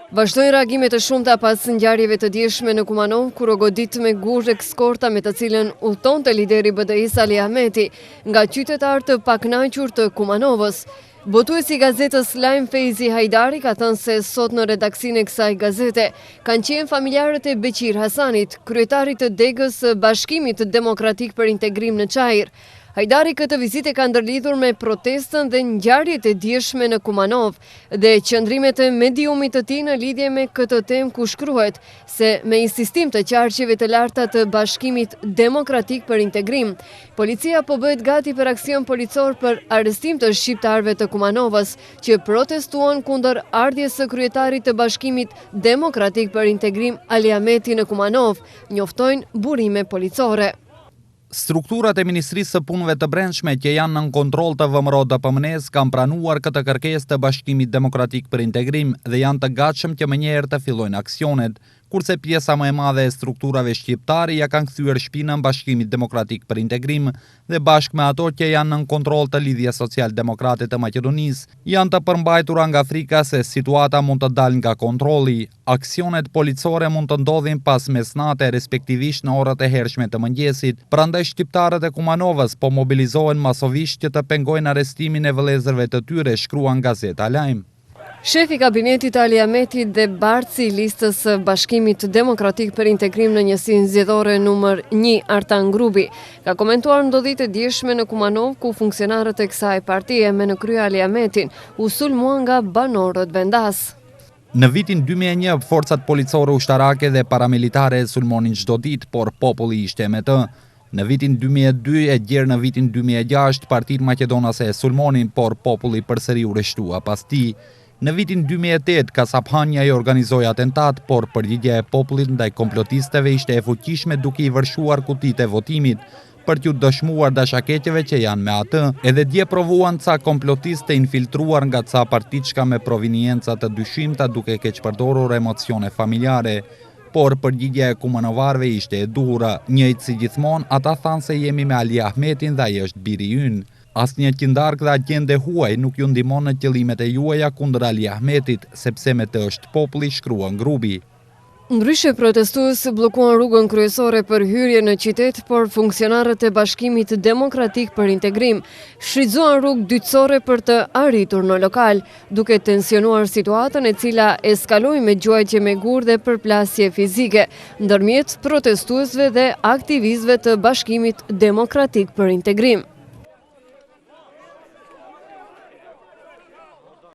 Vazhdojnë reagimet e shumta pas ngjarjeve të dieshme në Kumanov, kur u godit me guzh eskorta me të cilën udhtonte lideri BDI-s Ali Ahmeti nga qytetar të pakënaqur të Kumanovës. Botuesi i gazetës Lajm Fejzi Hajdari ka thënë se sot në redaksinë e kësaj gazete kanë qenë familjarët e Beqir Hasanit, kryetarit të degës së Bashkimit Demokratik për Integrim në Çajër. Hajdari këtë vizitë ka ndërlidhur me protestën dhe ngjarjet e dieshme në Kumanov dhe qëndrimet e mediumit të tij në lidhje me këtë temë, ku shkruhet se me insistim të qarqeve të larta të Bashkimit Demokratik për Integrim, policia po bëhet gati për aksion policor për arrestim të shqiptarëve të Kumanovës që protestuan kundër ardhjes së kryetarit të Bashkimit Demokratik për Integrim Ali Ahmeti në Kumanov, njoftojnë burime policore. Strukturat e Ministrisë së Punëve të Brendshme që janë nën kontroll të VMRO DPMNE-s kanë pranuar këtë kërkesë të Bashkimit Demokratik për Integrim dhe janë të gatshëm që menjëherë të fillojnë aksionet, kurse pjesa më e madhe e strukturave shqiptare ja kanë kthyer shpinën Bashkimit Demokratik për Integrim dhe bashkë me ato që janë nën kontroll të Lidhjes Social-Demokrate të Maqedonisë, janë të përmbajtura nga frika se situata mund të dalë nga kontrolli. Aksionet policore mund të ndodhin pas mesnate, respektivisht në orët e hershme të mëngjesit. Prandaj shqiptarët e Kumanovës po mobilizohen masovisht që të pengojnë arrestimin e vëllezërve të tyre, shkruan gazeta Lajm. Shefi kabinetit Ali Ahmeti dhe bartësi i listës së Bashkimit Demokratik për Integrim në njësinë zgjedhore numër 1 Artan Grubi ka komentuar ndodhitë e dieshme në Kumanov, ku funksionarët e kësaj partie me në krye Ali Ahmetin u sulmuan nga banorët vendas. Në vitin 2001, forcat policore ushtarake dhe paramilitare sulmonin çdo ditë, por populli ishte me të. Në vitin 2002 e gjerë në vitin 2006, partitë maqedonase e sulmonin, por populli përsëri u rreshtua pas tij. Në vitin 2008, Kasaphania i organizoi atentat, por përgjigjja e popullit ndaj komplotistëve ishte e fuqishme, duke i vërshuar kutitë e votimit për t'u dëshmuar dashakeqeve që janë me atë. Edhe dje provuan ca komplotistë të infiltruar nga ca partiçka me proviniencë të dyshimta, duke keqpërdorur emocione familjare. Por përgjigjja e kumanovarëve ishte e duhura. Njëjtë si gjithmonë, ata thanë se jemi me Ali Ahmetin dhe ai është biri ynë. Asnjë qindark dhe agjende huaj nuk ju ndihmon në qëllimet e juaja kundër Ali Ahmetit, sepse me të është populli, shkruan Grubi. Ndryshe, protestues bllokuan rrugën kryesore për hyrje në qytet, por funksionarët e Bashkimit Demokratik për Integrim shfrytzuan rrugë dytësore për të arritur në lokal, duke tensionuar situatën, e cila eskaloi me gjuajtje me gur dhe përplasje fizike ndërmjet protestuesve dhe aktivistëve të Bashkimit Demokratik për Integrim.